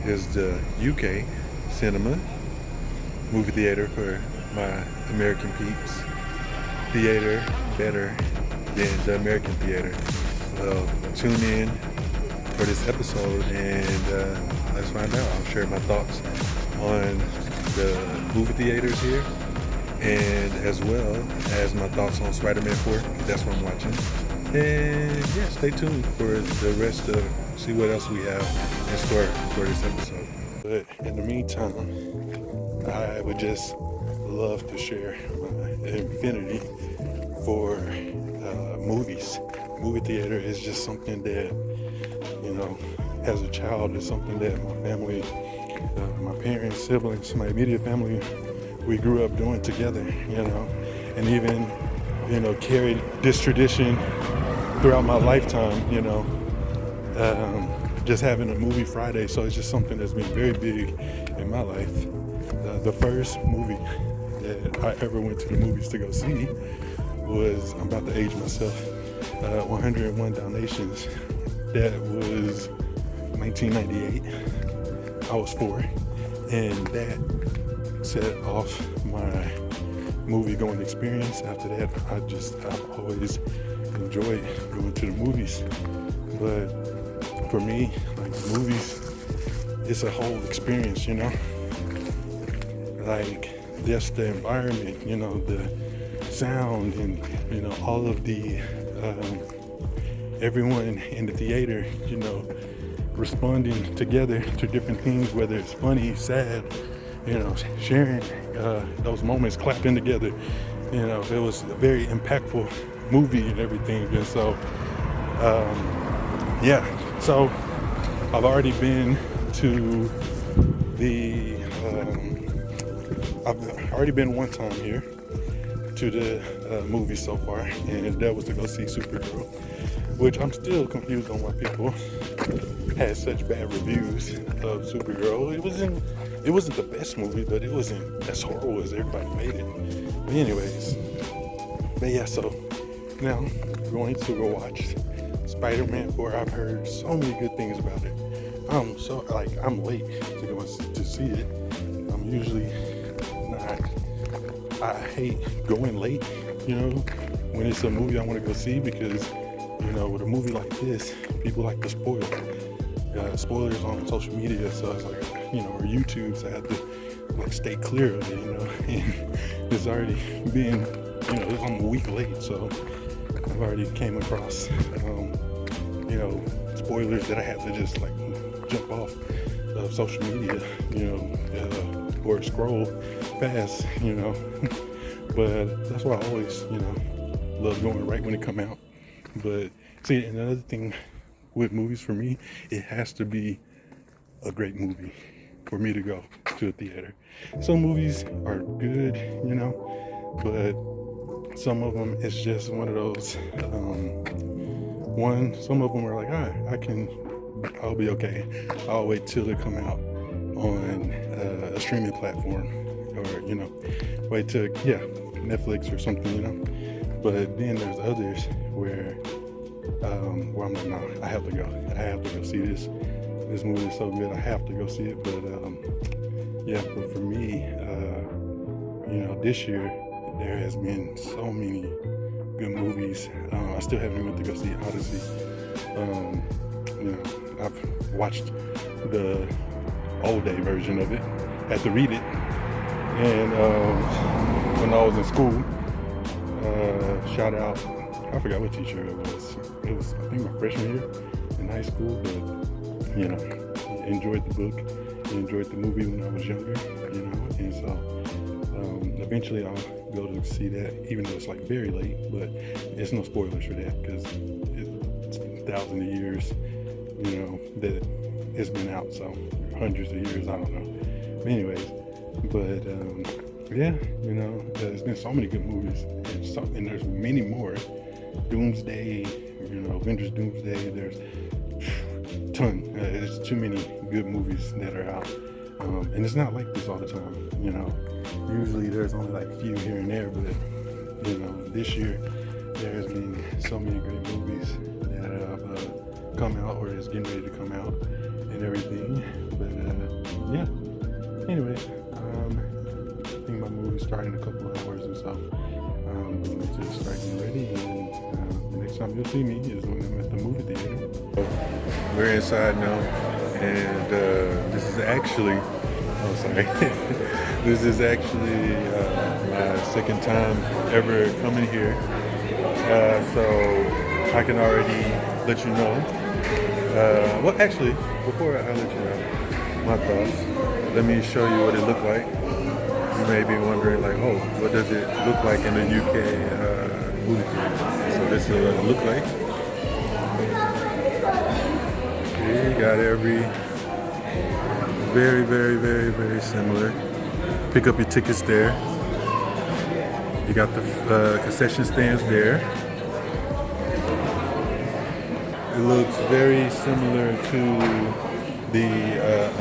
is the UK cinema, movie theater for my American peeps. Theater better than the American theater. Well, tune in for this episode and let's find out. I'll share my thoughts on the movie theaters here and as well as my thoughts on Spider-Man 4. That's what I'm watching. And yeah, stay tuned for the rest of, see what else we have in store for this episode. But in the meantime, I would just love to share my infinity for movies. Movie theater is just something that, you know, as a child, is something that my family, my parents, siblings, my immediate family, we grew up doing together, you know, and even, you know, carried this tradition throughout my lifetime, you know, just having a movie Friday. So it's just something that's been very big in my life. The first movie that I ever went to the movies to go see was, I'm about to age myself, 101 Dalmatians. That was 1998. I was 4, and that set off my movie going experience. After that, I've always enjoyed going to the movies. But for me, like, movies, it's a whole experience, you know? Like, just the environment, you know, the sound, and, you know, all of the everyone in the theater, you know, responding together to different things, whether it's funny, sad, you know, sharing those moments, clapping together. You know, it was a very impactful movie and everything. And so, yeah, so I've already been to the, I've already been one time here to the movie so far, and that was to go see Supergirl, which I'm still confused on why people had such bad reviews of Supergirl. It wasn't the best movie, but it wasn't as horrible as everybody made it. But anyways, but yeah, so now I'm going to go watch Spider-Man 4. I've heard so many good things about it. I'm late to go to see it. I'm usually not. I hate going late, you know, when it's a movie I want to go see, because, you know, with a movie like this, people like to spoil spoilers on social media. So it's like, you know, or YouTube, so I have to like stay clear of it, you know. And it's already been, you know, I'm a week late, so I've already came across, you know, spoilers that I have to just like jump off of social media, you know, or scroll fast, you know. But that's why I always, you know, love going right when it come out. But see, another thing with movies for me, it has to be a great movie for me to go to a theater. Some movies are good, you know, but some of them, it's just one of those, some of them are like, I'll be okay. I'll wait till they come out on a streaming platform, or, you know, wait till, Netflix or something, you know. But then there's others where I'm like, no, I have to go see this. This movie is so good, I have to go see it. But but for me, you know, this year there has been so many good movies. I still haven't went to go see Odyssey. You know, I've watched the old day version of it. Had to read it, and when I was in school, shout out, I forgot what teacher it was. It was, I think, my freshman year in high school. But, you know, enjoyed the book, enjoyed the movie when I was younger, you know. And so eventually I'll go to see that, even though it's like very late. But it's no spoilers for that, because it's been thousands of years, you know, that it's been out. So hundreds of years, I don't know. But anyways, yeah, you know, there's been so many good movies, and there's many more. Doomsday, you know, Avengers Doomsday, there's there's too many good movies that are out. And it's not like this all the time, you know. Usually there's only like a few here and there, but, you know, this year there has been so many great movies that have come out or is getting ready to come out and everything. But anyway, I think my movie's starting in a couple of hours or so. I'm going to just start getting ready, and the next time you'll see me is when I'm at the movie theater. We're inside now, and this is actually, oh sorry, this is actually my second time ever coming here, so I can already let you know. Well, actually, before I let you know my thoughts, let me show you what it looked like. You may be wondering, like, oh, what does it look like in the UK movie theater? So this is what it look like. You got very, very, very, very similar. Pick up your tickets there. You got the concession stands there. It looks very similar to the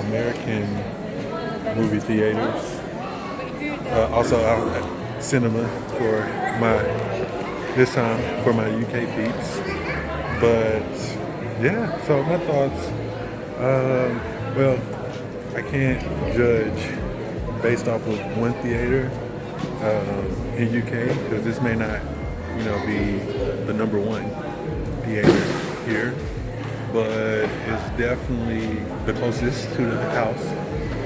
American movie theaters. Also out at cinema for this time for my UK peeps. But yeah, so my thoughts, well, I can't judge based off of one theater in UK, because this may not, be the number one theater here, but it's definitely the closest to the house,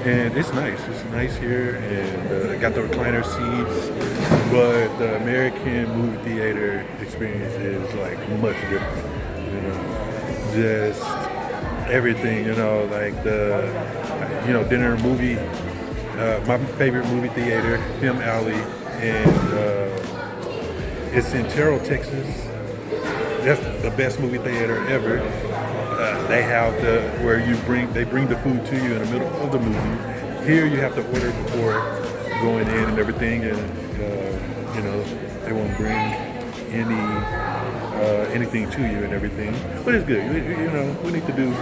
and it's nice. It's nice here, and got the recliner seats, but the American movie theater experience is like much different. Just everything. Like the dinner movie. My favorite movie theater, Film Alley, and it's in Terrell, Texas. That's the best movie theater ever. They have where they bring the food to you in the middle of the movie. Here you have to order before going in and everything, and they won't bring anything to you and everything. But it's good. We need to do.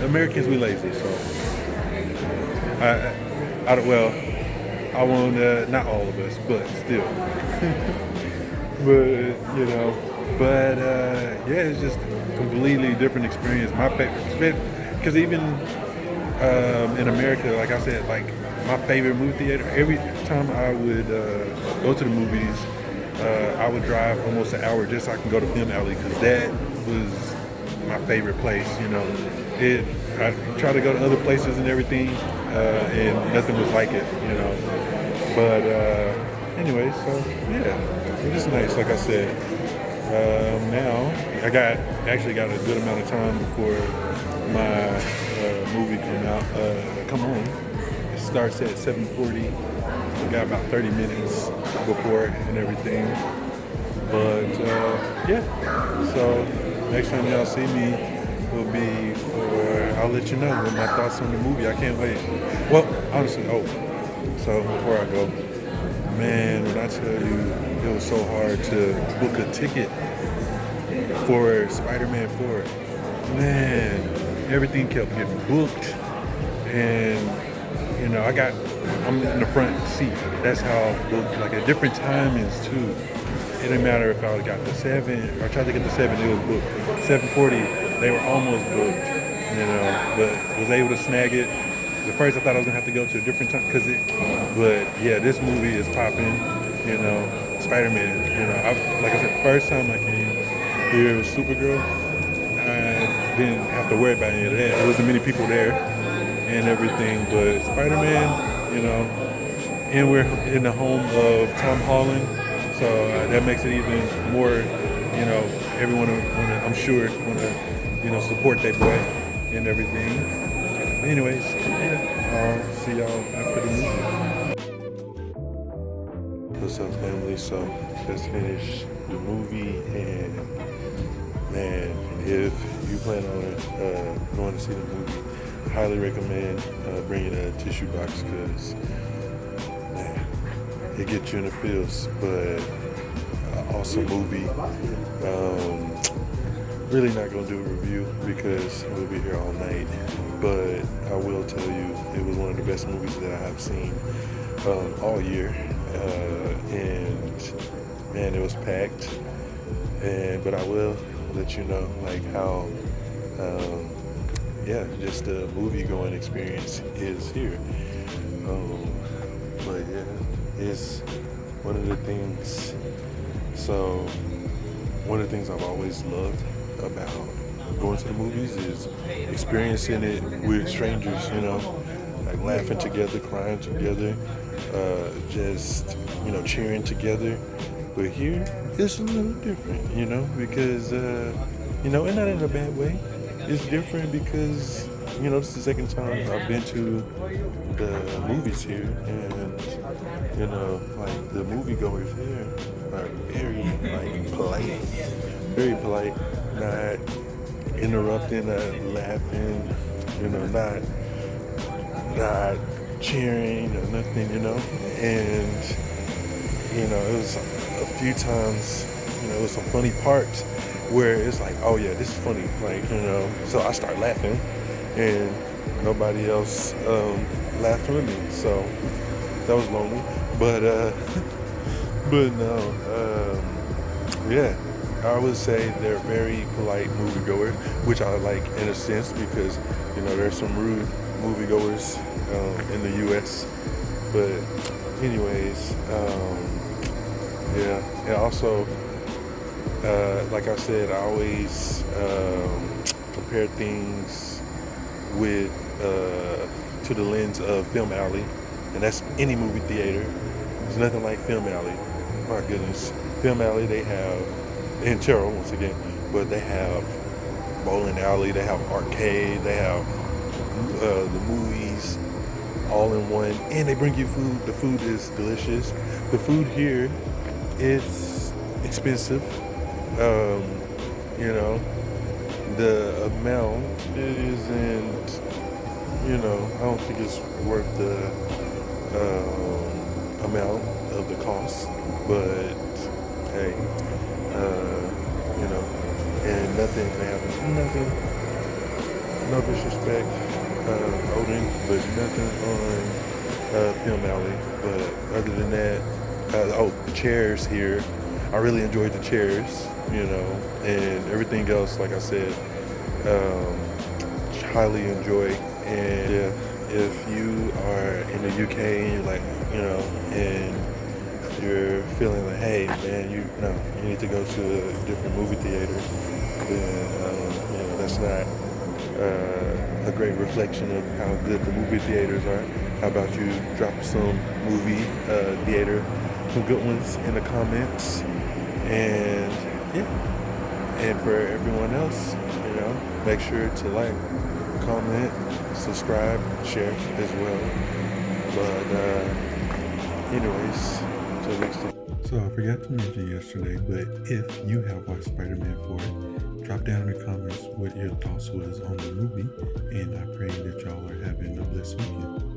Americans, we lazy, so I won't. Not all of us, but still. But yeah, it's just a completely different experience. My favorite, because even in America, like I said, like my favorite movie theater, every time I would go to the movies, I would drive almost an hour just so I can go to Film Alley, because that was my favorite place. I tried to go to other places and everything, and nothing was like it. But anyway, so yeah. It's just nice, like I said. Now I actually got a good amount of time before my movie come on. It starts at 7:40. I got about 30 minutes before and everything. But yeah. So next time y'all see me will be I'll let you know what my thoughts on the movie. I can't wait. Well, honestly, so before I go, man, when I tell you, it was so hard to book a ticket for Spider-Man 4. Man, everything kept getting booked, and I'm in the front seat. That's how booked. Like at different timings too. It didn't matter if I got the 7 or I tried to get the 7, it was booked. 7:40, they were almost booked. But was able to snag it. At first I thought I was gonna have to go to a different time but yeah, this movie is popping. Spider-Man. Like I said, first time I came here with Supergirl, I didn't have to worry about any of that. There wasn't many people there and everything, but Spider-Man, and we're in the home of Tom Holland, so that makes it even more. Everyone I'm sure wanna support that boy and everything. Anyways, yeah, I'll see y'all after the movie. What's up, family? So, just finished the movie, and man, if you plan on going to see the movie, I highly recommend bringing a tissue box, because man, it gets you in the feels. But awesome movie. Really not gonna do a review because we'll be here all night, but I will tell you it was one of the best movies that I have seen all year, and man, it was packed. But I will let you know like how yeah, just the movie going experience is here. Um, but yeah, it's one of the things. So one of the things I've always loved about going to the movies is experiencing it with strangers. Like laughing together, crying together, just cheering together. But here, it's a little different, because and not in a bad way. It's different because this is the second time I've been to the movies here, and like the moviegoers here are very like polite, very polite, not interrupting, not laughing, not cheering or nothing, and it was a few times, it was some funny parts where it's like, oh yeah, this is funny, like, so I start laughing and nobody else laughing with me, so that was lonely, but but no, yeah, I would say they're very polite moviegoers, which I like in a sense because there's some rude moviegoers in the U.S. But anyways, yeah, and also, like I said, I always compare things with to the lens of Film Alley, and that's any movie theater. There's nothing like Film Alley. My goodness, Film Alley, they have, in Terrell once again, but they have bowling alley, they have arcade, they have the movies all in one, and they bring you food. The food is delicious. The food here is expensive. Um, the amount isn't, I don't think it's worth the amount of the cost, but hey, and nothing, they have nothing, no disrespect, Odin, but nothing on Film Alley. But other than that, the chairs here, I really enjoyed the chairs, and everything else, like I said, highly enjoy. And if you are in the UK and you're like, and you're feeling like, hey man, you need to go to a different movie theater, then that's not a great reflection of how good the movie theaters are. How about you drop some movie theater, some good ones in the comments, and yeah, and for everyone else, make sure to like, comment, subscribe, share as well. But anyways, till next time. So I forgot to mention yesterday, but if you have watched Spider-Man 4, drop down in the comments what your thoughts was on the movie, and I pray that y'all are having a blessed weekend.